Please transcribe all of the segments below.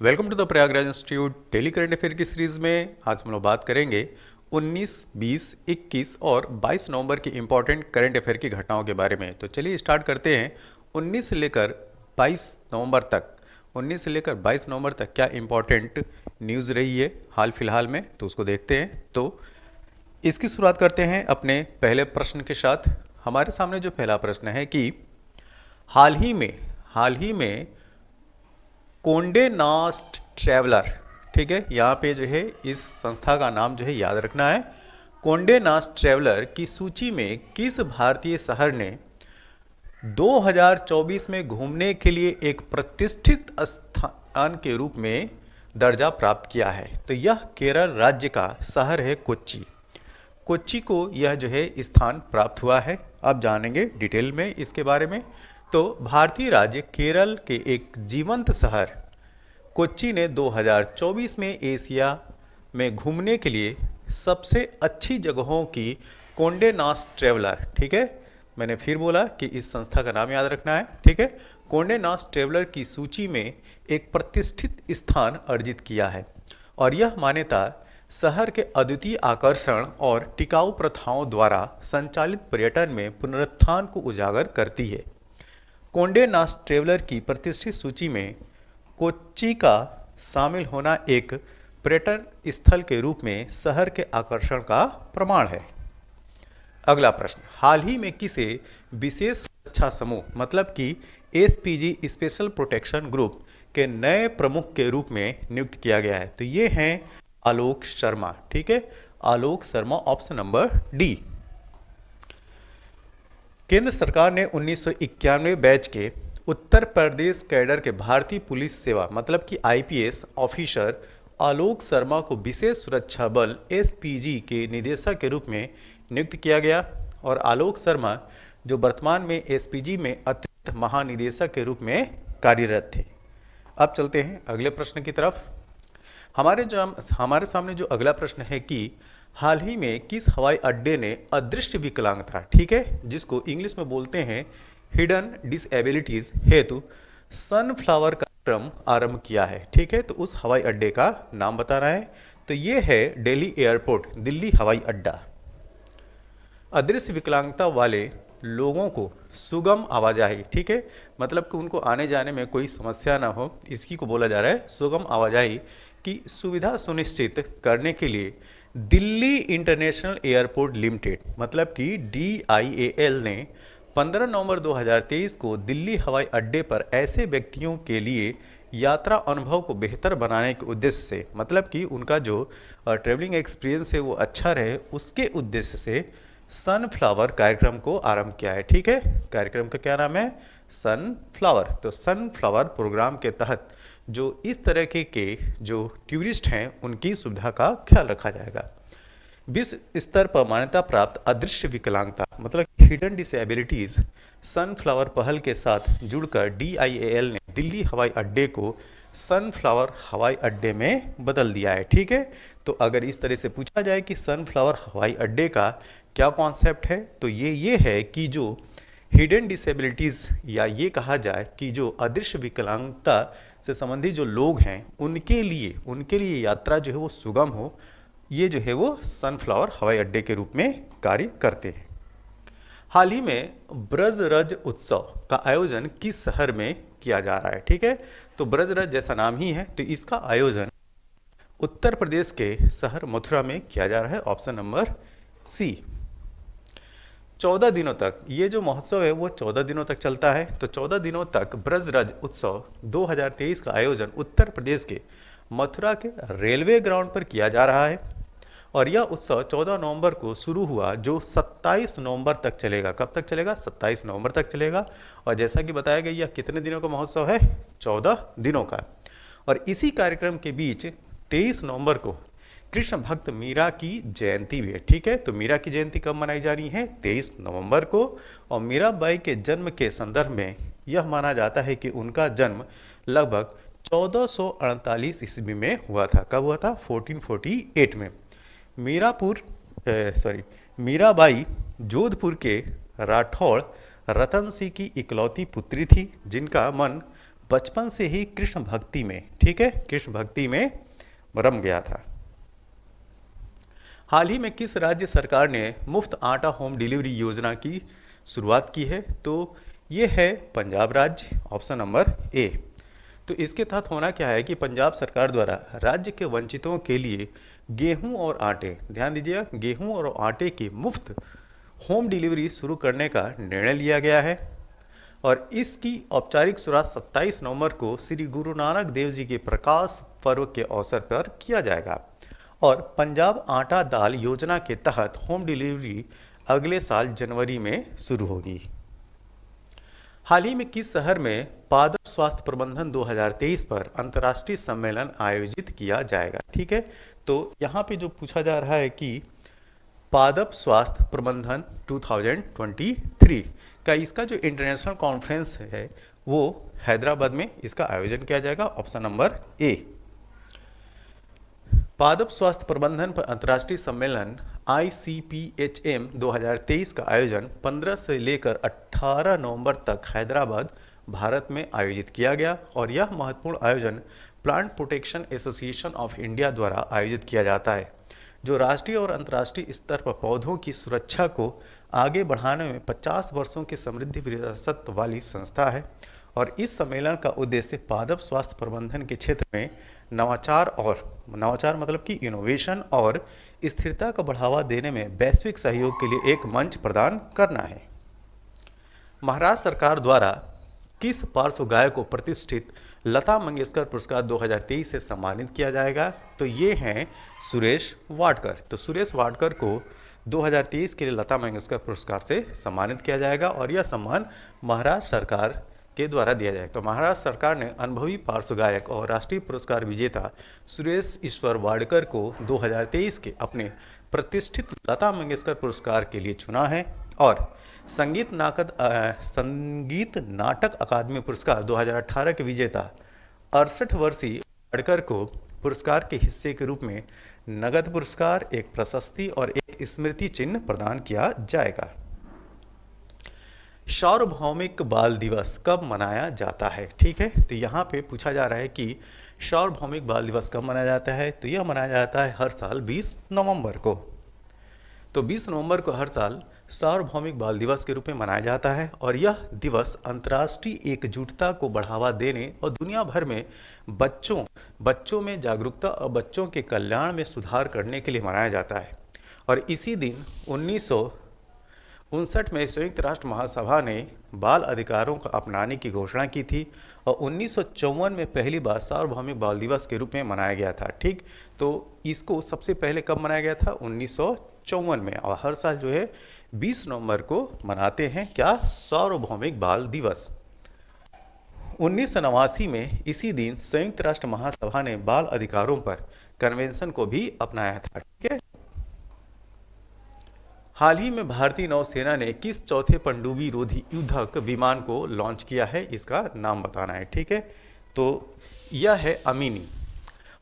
Welcome to the Prayagraj institute daily current affair की series में आज हम लोग बात करेंगे 19, 20, 21 और 22 नवंबर की इंपॉर्टेंट करंट अफेयर की घटनाओं के बारे में। तो चलिए स्टार्ट करते हैं 19 से लेकर 22 नवंबर तक। 19 से लेकर 22 नवंबर तक क्या इंपॉर्टेंट न्यूज़ रही है हाल फिलहाल में, तो उसको देखते हैं। तो इसकी शुरुआत करते हैं अपने पहले प्रश्न के साथ। हमारे सामने जो पहला प्रश्न है कि हाल ही में कोंडे नास्ट ट्रैवलर, ठीक है, यहाँ पे जो है इस संस्था का नाम जो है याद रखना है। कोंडे नास्ट ट्रैवलर की सूची में किस भारतीय शहर ने 2024 में घूमने के लिए एक प्रतिष्ठित स्थान के रूप में दर्जा प्राप्त किया है? तो यह केरल राज्य का शहर है कोच्चि। कोच्चि को यह जो है स्थान प्राप्त हुआ है। आप जानेंगे डिटेल में इसके बारे में। तो भारतीय राज्य केरल के एक जीवंत शहर कोच्चि ने 2024 में एशिया में घूमने के लिए सबसे अच्छी जगहों की कोंडे नास्ट ट्रैवलर, ठीक है, मैंने फिर बोला कि इस संस्था का नाम याद रखना है, ठीक है, कोंडे नास्ट ट्रैवलर की सूची में एक प्रतिष्ठित स्थान अर्जित किया है। और यह मान्यता शहर के अद्वितीय आकर्षण और टिकाऊ प्रथाओं द्वारा संचालित पर्यटन में पुनरुत्थान को उजागर करती है। कोंडे नास्ट ट्रैवलर की प्रतिष्ठित सूची में कोच्चि का शामिल होना एक पर्यटन स्थल के रूप में शहर के आकर्षण का प्रमाण है। अगला प्रश्न, हाल ही में किसे विशेष सुरक्षा समूह मतलब कि एसपीजी स्पेशल प्रोटेक्शन ग्रुप के नए प्रमुख के रूप में नियुक्त किया गया है? तो ये हैं आलोक शर्मा, ठीक है, Alok Sharma, option number D. केंद्र सरकार ने 1991 बैच के उत्तर प्रदेश कैडर के भारतीय पुलिस सेवा मतलब कि आईपीएस ऑफिसर आलोक शर्मा को विशेष सुरक्षा बल एसपीजी के निदेशक के रूप में नियुक्त किया गया। और आलोक शर्मा जो वर्तमान में एसपीजी में अतिरिक्त महानिदेशक के रूप में कार्यरत थे। अब चलते हैं अगले प्रश्न की तरफ। हमारे सामने जो अगला प्रश्न है कि हाल ही में किस हवाई अड्डे ने अदृश्य विकलांगता, ठीक है, जिसको इंग्लिश में बोलते हैं हिडन डिसएबिलिटीज हेतु सनफ्लावर कार्यक्रम आरंभ किया है? ठीक है, तो उस हवाई अड्डे का नाम बताना है। तो ये है दिल्ली एयरपोर्ट, दिल्ली हवाई अड्डा। अदृश्य विकलांगता वाले लोगों को सुगम आवाजाही, ठीक है, मतलब कि उनको आने जाने में कोई समस्या ना हो, इसकी को बोला जा रहा है सुगम आवाजाही की सुविधा सुनिश्चित करने के लिए दिल्ली इंटरनेशनल एयरपोर्ट लिमिटेड मतलब कि DIAL ने 15 नवंबर 2023 को दिल्ली हवाई अड्डे पर ऐसे व्यक्तियों के लिए यात्रा अनुभव को बेहतर बनाने के उद्देश्य से, मतलब कि उनका जो ट्रेवलिंग एक्सपीरियंस है वो अच्छा रहे, उसके उद्देश्य से सनफ्लावर कार्यक्रम को आरंभ किया है। ठीक है, कार्यक्रम का क्या नाम है? सनफ्लावर। तो सनफ्लावर प्रोग्राम के तहत जो इस तरह के जो टूरिस्ट हैं उनकी सुविधा का ख्याल रखा जाएगा। विश्व स्तर पर मान्यता प्राप्त अदृश्य विकलांगता मतलब हिडन डिसेबिलिटीज सनफ्लावर पहल के साथ जुड़कर DIAL ने दिल्ली हवाई अड्डे को सनफ्लावर हवाई अड्डे में बदल दिया है। ठीक है, तो अगर इस तरह से पूछा जाए कि सनफ्लावर हवाई अड्डे का क्या कॉन्सेप्ट है, तो ये है कि जो हिडन डिसेबिलिटीज़ या ये कहा जाए कि जो अदृश्य विकलांगता से संबंधित जो लोग हैं उनके लिए यात्रा जो है वो सुगम हो, ये जो है वो सनफ्लावर हवाई अड्डे के रूप में कार्य करते हैं। हाल ही में ब्रजरज उत्सव का आयोजन किस शहर में किया जा रहा है? ठीक है, तो ब्रजरज जैसा नाम ही है, तो इसका आयोजन उत्तर प्रदेश के शहर मथुरा में किया जा रहा है, ऑप्शन नंबर सी। 14 दिनों तक ये जो महोत्सव है वो 14 दिनों तक चलता है। तो 14 दिनों तक ब्रजरज उत्सव 2023 का आयोजन उत्तर प्रदेश के मथुरा के रेलवे ग्राउंड पर किया जा रहा है। और यह उत्सव 14 नवंबर को शुरू हुआ जो 27 नवंबर तक चलेगा। कब तक चलेगा? 27 नवंबर तक चलेगा। और जैसा कि बताया गया यह कितने दिनों का महोत्सव है? 14 दिनों का। और इसी कार्यक्रम के बीच 23 नवंबर को कृष्ण भक्त मीरा की जयंती भी है। ठीक है, तो मीरा की जयंती कब मनाई जा रही है? 23 नवंबर को। और मीराबाई के जन्म के संदर्भ में यह माना जाता है कि उनका जन्म लगभग 1448 ईस्वी में हुआ था। कब हुआ था? 1448 में। मीराबाई जोधपुर के राठौड़ रतन सिंह की इकलौती पुत्री थी जिनका मन बचपन से ही कृष्ण भक्ति में, ठीक है, कृष्ण भक्ति में रम गया था। हाल ही में किस राज्य सरकार ने मुफ्त आटा होम डिलीवरी योजना की शुरुआत की है? तो ये है पंजाब राज्य, ऑप्शन नंबर ए। तो इसके तहत होना क्या है कि पंजाब सरकार द्वारा राज्य के वंचितों के लिए गेहूं और आटे, ध्यान दीजिएगा, गेहूं और आटे की मुफ्त होम डिलीवरी शुरू करने का निर्णय लिया गया है और इसकी औपचारिक शुरुआत 27 नवंबर को श्री गुरु नानक देव जी के प्रकाश पर्व के अवसर पर किया जाएगा और पंजाब आटा दाल योजना के तहत होम डिलीवरी अगले साल जनवरी में शुरू होगी। हाल ही में किस शहर में पादप स्वास्थ्य प्रबंधन 2023 पर अंतर्राष्ट्रीय सम्मेलन आयोजित किया जाएगा? ठीक है, तो यहाँ पे जो पूछा जा रहा है कि पादप स्वास्थ्य प्रबंधन 2023 का इसका जो इंटरनेशनल कॉन्फ्रेंस है वो हैदराबाद में इसका आयोजन किया जाएगा, ऑप्शन नंबर ए। पादप स्वास्थ्य प्रबंधन पर अंतर्राष्ट्रीय सम्मेलन ICPHM 2023 का आयोजन 15 से लेकर 18 नवंबर तक हैदराबाद, भारत में आयोजित किया गया और यह महत्वपूर्ण आयोजन plant protection association of India द्वारा आयोजित किया जाता है, जो राष्ट्रीय और अंतर्राष्ट्रीय स्तर पर पौधों की सुरक्षा को आगे बढ़ाने में 50 वर्षों की समृद्धि विरासत वाली संस्था है और इस सम्मेलन का उद्देश्य पादप स्वास्थ्य प्रबंधन के क्षेत्र में नवाचार मतलब कि इनोवेशन और स्थिरता को बढ़ावा देने में वैश्विक सहयोग के लिए एक मंच प्रदान करना है। महाराष्ट्र सरकार द्वारा किस पार्श्व गायक को प्रतिष्ठित लता मंगेशकर पुरस्कार 2023 से सम्मानित किया जाएगा? तो ये हैं सुरेश वाडकर। तो सुरेश वाडकर को 2023 के लिए लता मंगेशकर पुरस्कार से सम्मानित किया जाएगा और यह सम्मान महाराष्ट्र सरकार के द्वारा दिया जाएगा। तो महाराष्ट्र सरकार ने अनुभवी पार्श्व गायक और राष्ट्रीय पुरस्कार विजेता सुरेश ईश्वर वाडकर को 2023 के अपने प्रतिष्ठित लता मंगेशकर पुरस्कार के लिए चुना है और संगीत नाटक अकादमी पुरस्कार 2018 के विजेता 68 वर्षीय वाडकर को पुरस्कार के हिस्से के रूप में नगद पुरस्कार, एक प्रशस्ति और एक स्मृति चिन्ह प्रदान किया जाएगा। सार्वभौमिक बाल दिवस कब मनाया जाता है? ठीक है, तो यहाँ पे पूछा जा रहा है कि सार्वभौमिक बाल दिवस कब मनाया जाता है? तो यह मनाया जाता है हर साल 20 नवंबर को। तो 20 नवंबर को हर साल सार्वभौमिक बाल दिवस के रूप में मनाया जाता है और यह दिवस अंतर्राष्ट्रीय एकजुटता को बढ़ावा देने और दुनिया भर में बच्चों में जागरूकता और बच्चों के कल्याण में सुधार करने के लिए मनाया जाता है। और इसी दिन 1959 में संयुक्त राष्ट्र महासभा ने बाल अधिकारों को अपनाने की घोषणा की थी और 1954 में पहली बार सार्वभौमिक बाल दिवस के रूप में मनाया गया था। ठीक, तो इसको सबसे पहले कब मनाया गया था? 1954 में। और हर साल जो है 20 नवंबर को मनाते हैं क्या? सार्वभौमिक बाल दिवस। 1989 में इसी दिन संयुक्त राष्ट्र महासभा ने बाल अधिकारों पर कन्वेंशन को भी अपनाया था। ठीक है, हाल ही में भारतीय नौसेना ने किस चौथे पनडुब्बी रोधी युद्धक विमान को लॉन्च किया है? इसका नाम बताना है। ठीक है, तो यह है अमीनी।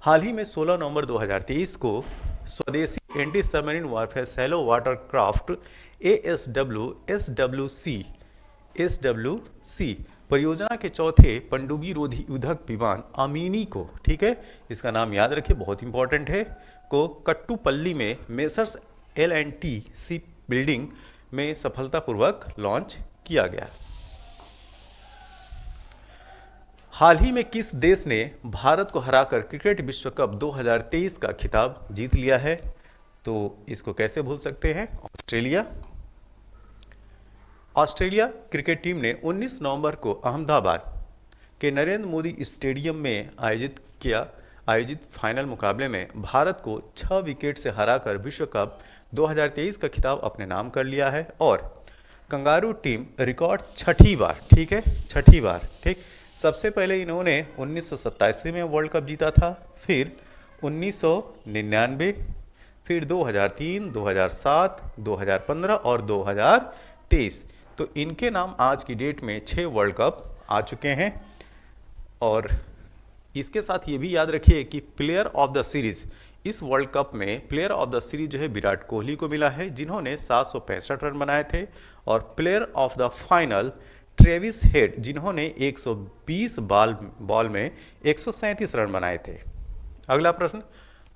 हाल ही में 16 नवंबर 2023 को स्वदेशी anti submarine warfare shallow watercraft SWC परियोजना के चौथे पनडुब्बी रोधी युद्धक विमान अमीनी को, ठीक है, इसका नाम याद रखिए, बहुत इंपॉर्टेंट है, को कट्टुपल्ली में मेसर्स L&T शिप बिल्डिंग में सफलतापूर्वक लॉन्च किया गया। हाल ही में किस देश ने भारत को हराकर क्रिकेट विश्व कप 2023 का खिताब जीत लिया है? तो इसको कैसे भूल सकते हैं? ऑस्ट्रेलिया क्रिकेट टीम ने 19 नवंबर को अहमदाबाद के नरेंद्र मोदी स्टेडियम में आयोजित फाइनल मुकाबले में भारत को 6 विकेट से हराकर विश्व कप 2023 का खिताब अपने नाम कर लिया है और कंगारू टीम रिकॉर्ड छठी बार, ठीक है, छठी बार, ठीक, सबसे पहले इन्होंने 1987 में वर्ल्ड कप जीता था, फिर 1999, फिर 2003, 2007, 2015 और 2023। तो इनके नाम आज की डेट में 6 वर्ल्ड कप आ चुके हैं। और इसके साथ ये भी याद रखिए कि प्लेयर ऑफ द सीरीज, इस वर्ल्ड कप में प्लेयर ऑफ द सीरीज जो है विराट कोहली को मिला है, जिन्होंने 765 रन बनाए थे, और player of the final Travis head, जिन्होंने 120 बॉल में 137 रन बनाए थे। अगला प्रश्न,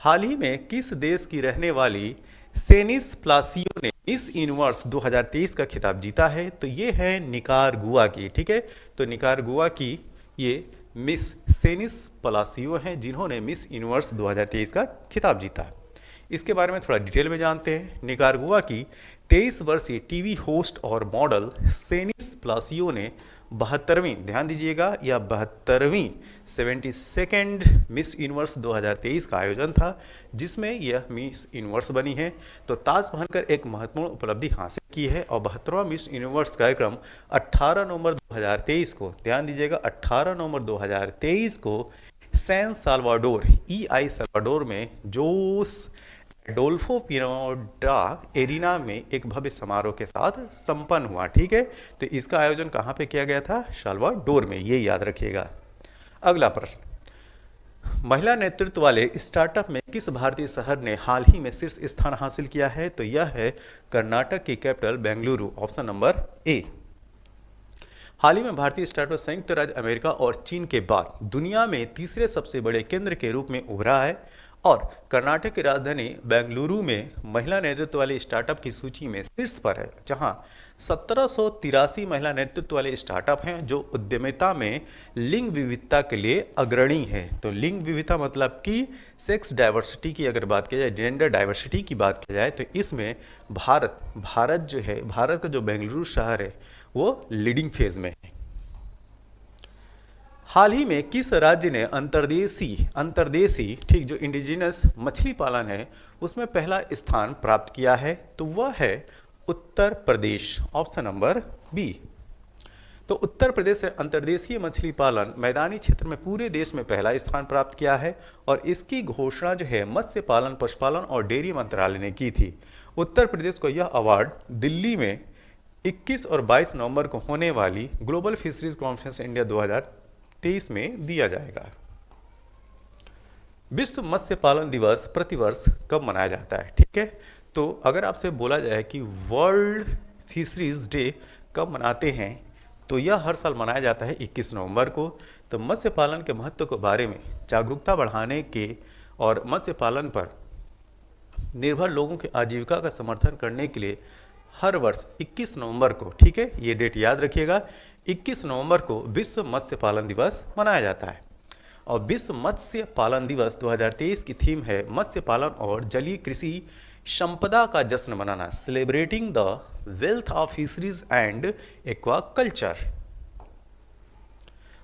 हाल ही में किस देश की रहने वाली सेनिस प्लासियो ने मिस यूनिवर्स 2023 का खिताब जीता है? तो ये है निकारागुआ की, ठीक है। तो निकारागुआ की ये मिस सेनिस प्लासियो हैं, जिन्होंने मिस यूनिवर्स 2023 का खिताब जीता। इसके बारे में थोड़ा डिटेल में जानते हैं। निकारागुआ की 23 वर्षीय टीवी होस्ट और मॉडल सेनिस प्लासियो ने 72वीं, ध्यान दीजिएगा, या 72वीं 72nd मिस यूनिवर्स 2023 का आयोजन था, जिसमें यह मिस यूनिवर्स बनी है। तो ताज पहनकर एक महत्वपूर्ण उपलब्धि हासिल की है। और 72वां मिस यूनिवर्स कार्यक्रम 18 नवंबर 2023 को, ध्यान दीजिएगा, 18 नवंबर 2023 को सैन साल्वाडोर EI साल्वाडोर में जोस एडोल्फो पिनोडा एरिना में एक भव्य समारोह के साथ संपन्न हुआ, ठीक है। तो इसका आयोजन कहाँ पे किया गया था? साल्वाडोर में, ये याद रखिएगा। अगला प्रश्न, महिला नेतृत्व वाले स्टार्टअप में किस भारतीय शहर ने हाल ही में शीर्ष स्थान हासिल किया है? तो यह है कर्नाटक की capital Bengaluru, option number A. हाल ही में भारतीय स्टार्टअप संयुक्त राज्य अमेरिका और चीन के बाद दुनिया में तीसरे सबसे बड़े केंद्र के रूप में उभरा है। और कर्नाटक की राजधानी बेंगलुरु में महिला नेतृत्व वाले स्टार्टअप की सूची में शीर्ष पर है, जहां 1783 महिला नेतृत्व वाले स्टार्टअप हैं जो उद्यमिता में लिंग विविधता के लिए अग्रणी है। तो लिंग विविधता मतलब कि सेक्स डाइवर्सिटी की अगर बात की जाए, जेंडर डाइवर्सिटी की बात की जाए, तो इसमें भारत जो है, भारत का जो बेंगलुरु शहर है वो लीडिंग फेज में है। हाल ही में किस राज्य ने अंतर्देशी ठीक जो इंडिजिनस मछली पालन है उसमें पहला स्थान प्राप्त किया है? तो वह है Uttar Pradesh, option number B. तो उत्तर प्रदेश से अंतर्देशीय मछली पालन मैदानी क्षेत्र में पूरे देश में पहला स्थान प्राप्त किया है। और इसकी घोषणा जो है मत्स्य पालन, पशुपालन और डेयरी मंत्रालय ने की थी। उत्तर प्रदेश को यह अवार्ड दिल्ली में 21 और 22 नवंबर को होने वाली ग्लोबल फिशरीज कॉन्फ्रेंस इंडिया 2023 में दिया जाएगा। विश्व मत्स्य पालन दिवस प्रतिवर्ष कब मनाया जाता है? ठीक है, तो अगर आपसे बोला जाए कि वर्ल्ड फिशरीज डे कब मनाते हैं, तो यह हर साल मनाया जाता है 21 नवंबर को। तो मत्स्य पालन के महत्व के बारे में जागरूकता बढ़ाने के और मत्स्य पालन पर निर्भर लोगों की आजीविका का समर्थन करने के लिए हर वर्ष 21 नवंबर को, ठीक है, ये डेट याद रखिएगा, 21 नवंबर को विश्व मत्स्य पालन दिवस मनाया जाता है। और विश्व मत्स्य पालन दिवस 2023 की थीम है मत्स्य पालन और जलीय कृषि संपदा का जश्न मनाना, celebrating the wealth of fisheries and aquaculture.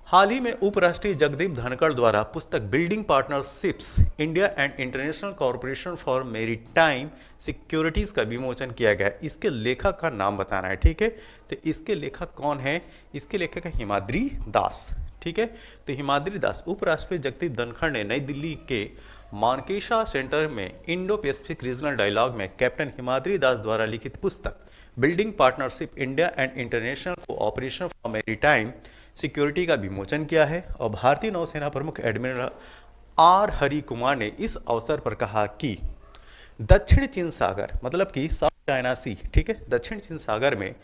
हाल ही में उपराष्ट्रपति जगदीप धनखड़ द्वारा पुस्तक building partnerships India and international corporation for maritime securities का विमोचन किया गया। इसके लेखक का नाम बताना है, ठीक है। तो इसके लेखक कौन है? इसके लेखक है हिमाद्री दास, ठीक है। तो हिमाद्री दास, उपराष्ट्रपति जगदीप धनखड़ ने नई दिल्ली के मानकेशा सेंटर में इंडो पैसिफिक रीजनल डायलॉग में कैप्टन हिमाद्री दास द्वारा लिखित पुस्तक building partnership India and international cooperation for maritime security का विमोचन किया है। और भारतीय नौसेना प्रमुख एडमिरल आर हरि कुमार ने इस अवसर पर कहा कि दक्षिण चीन सागर मतलब कि साउथ चाइना सी, ठीक है, दक्षिण चीन सागर में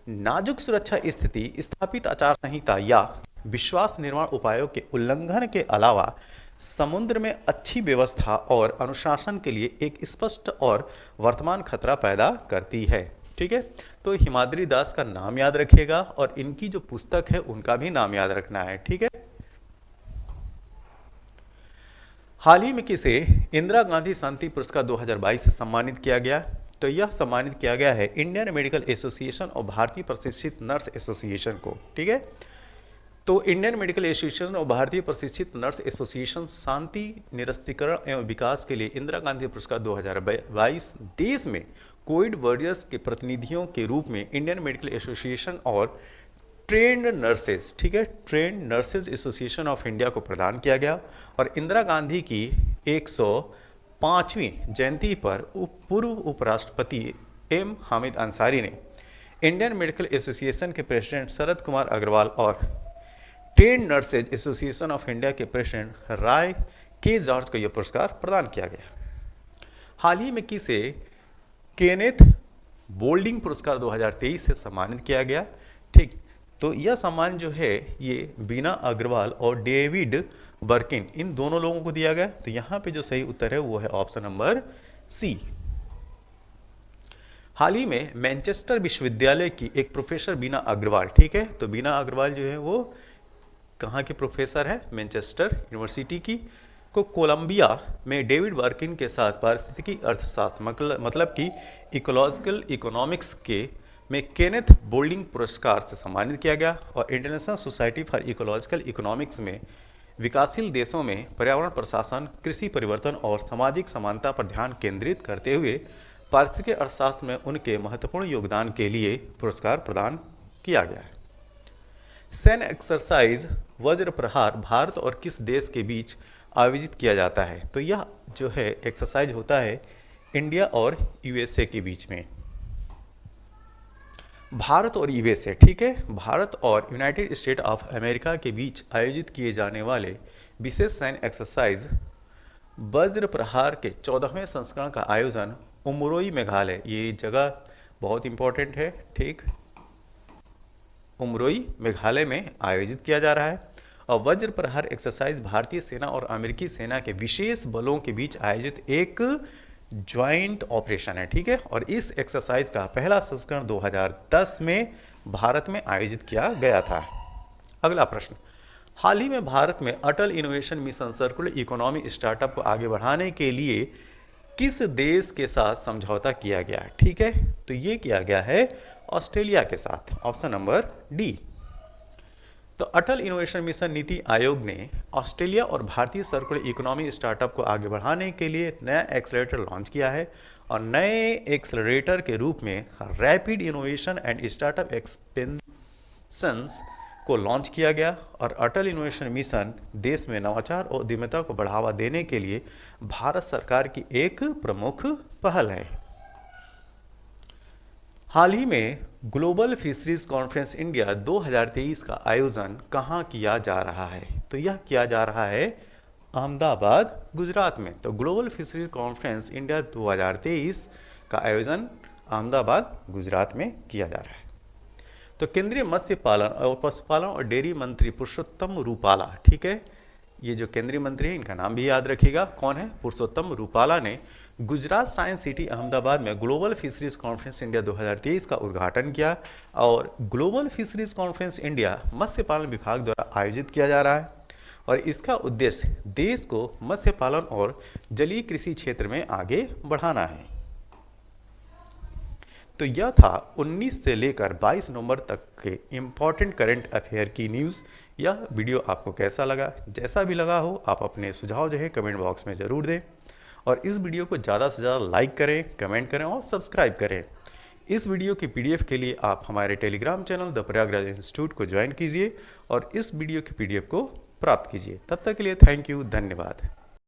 नाजुक सुरक्षा स्थिति, स्थापित आचार संहिता या विश्वास निर्माण उपायों के उल्लंघन के अलावा समुद्र में अच्छी व्यवस्था और अनुशासन के लिए एक स्पष्ट और वर्तमान खतरा पैदा करती है, ठीक है। तो हिमाद्री दास का नाम याद रखिएगा और इनकी जो पुस्तक है उनका भी नाम याद रखना है, ठीक है। हाल ही में किसे इंदिरा गांधी शांति पुरस्कार 2022 से सम्मानित किया गया? तो यह सम्मानित किया गया है इंडियन मेडिकल एसोसिएशन और भारतीय प्रशिक्षित नर्स एसोसिएशन को, ठीक है। तो इंडियन मेडिकल एसोसिएशन और भारतीय प्रशिक्षित नर्स एसोसिएशन शांति, निरस्त्रीकरण एवं विकास के लिए इंदिरा गांधी पुरस्कार 2022 देश में कोविड वॉरियर्स के प्रतिनिधियों के रूप में इंडियन मेडिकल एसोसिएशन और ट्रेंड नर्सेज, ठीक है, trend nurses association of India को प्रदान किया गया। और इंदिरा गांधी की 105वीं जयंती पर पूर्व उपराष्ट्रपति एम हामिद अंसारी ने इंडियन मेडिकल एसोसिएशन के प्रेसिडेंट शरद कुमार अग्रवाल और trend nurses association of India के प्रेसिडेंट राय के जॉर्ज को यह पुरस्कार प्रदान किया गया। हाल ही में किसे केनेथ बोल्डिंग पुरस्कार 2023 से सम्मानित किया गया? ठीक, तो यह सम्मान जो है ये बीना अग्रवाल और डेविड बर्किन इन दोनों लोगों को दिया गया। तो यहाँ पे जो सही उत्तर है वो है ऑप्शन नंबर सी। हाल ही में मैनचेस्टर विश्वविद्यालय की एक प्रोफेसर बीना अग्रवाल, ठीक है, तो बीना अग्रवाल जो है वो कहाँ की प्रोफेसर है, मैनचेस्टर यूनिवर्सिटी की, को कोलंबिया में डेविड बर्किन के साथ पारिस्थितिकी अर्थशास्त्र मतलब कि इकोलॉजिकल इकोनॉमिक्स के में केनेथ बोल्डिंग पुरस्कार से सम्मानित किया गया। और international society for ecological economics में विकासशील देशों में पर्यावरण प्रशासन, कृषि परिवर्तन और सामाजिक समानता पर ध्यान केंद्रित करते हुए पारिस्थितिकी अर्थशास्त्र में उनके महत्वपूर्ण योगदान के लिए पुरस्कार प्रदान किया गया है। सैन्य एक्सरसाइज वज्र प्रहार भारत और किस देश के बीच आयोजित किया जाता है? तो यह जो है एक्सरसाइज होता है इंडिया और यूएसए के बीच में। भारत और यूएसए, ठीक है, भारत और यूनाइटेड स्टेट ऑफ अमेरिका के बीच आयोजित किए जाने वाले विशेष सैन्य एक्सरसाइज वज्र प्रहार के 14वें संस्करण का आयोजन उमरोई मेघालय, ये जगह बहुत इंपॉर्टेंट है, ठीक, उमरोई मेघालय में आयोजित किया जा रहा है। और वज्र प्रहार एक्सरसाइज भारतीय सेना और अमेरिकी सेना के विशेष बलों के बीच आयोजित एक ज्वाइंट ऑपरेशन है, ठीक है। और इस एक्सरसाइज का पहला संस्करण 2010 में भारत में आयोजित किया गया था। अगला प्रश्न, हाल ही में भारत में Atal innovation mission circular economy startup को आगे बढ़ाने के लिए किस देश के साथ समझौता किया गया? ठीक है, तो ये किया गया है ऑस्ट्रेलिया के साथ, ऑप्शन नंबर डी। तो अटल इनोवेशन मिशन नीति आयोग ने ऑस्ट्रेलिया और भारतीय सर्कुलर इकोनॉमी स्टार्टअप को आगे बढ़ाने के लिए नया एक्सेलरेटर लॉन्च किया है। और नए एक्सेलरेटर के रूप में rapid innovation and startup expansions को लॉन्च किया गया। और अटल इनोवेशन मिशन देश में नवाचार और उद्यमिता को बढ़ावा देने के लिए भारत सरकार की एक प्रमुख पहल है। हाल ही में ग्लोबल फिशरीज कॉन्फ्रेंस इंडिया 2023 का आयोजन कहाँ किया जा रहा है? तो यह किया जा रहा है अहमदाबाद, गुजरात में। तो ग्लोबल फिशरीज कॉन्फ्रेंस इंडिया 2023 का आयोजन अहमदाबाद, गुजरात में किया जा रहा है। तो केंद्रीय मत्स्य पालन और पशुपालन और डेयरी मंत्री पुरुषोत्तम रूपाला, ठीक है, ये जो केंद्रीय मंत्री हैं इनका नाम भी याद रखिएगा, कौन है? पुरुषोत्तम रूपाला ने गुजरात साइंस सिटी अहमदाबाद में ग्लोबल फिशरीज कॉन्फ्रेंस इंडिया 2023 का उद्घाटन किया। और ग्लोबल फिशरीज कॉन्फ्रेंस इंडिया मत्स्य पालन विभाग द्वारा आयोजित किया जा रहा है। और इसका उद्देश्य देश को मत्स्य पालन और जलीय कृषि क्षेत्र में आगे बढ़ाना है। तो यह था 19 से लेकर 22 नवंबर तक के इम्पॉर्टेंट करंट अफेयर की न्यूज़। यह वीडियो आपको कैसा लगा? जैसा भी लगा हो आप अपने सुझाव जो है कमेंट बॉक्स में ज़रूर दें। और इस वीडियो को ज़्यादा से ज़्यादा लाइक करें, कमेंट करें और सब्सक्राइब करें। इस वीडियो की PDF के लिए आप हमारे Telegram channel the Prayagraj institute को ज्वाइन कीजिए और इस वीडियो की PDF को प्राप्त कीजिए। तब तक के लिए थैंक यू, धन्यवाद।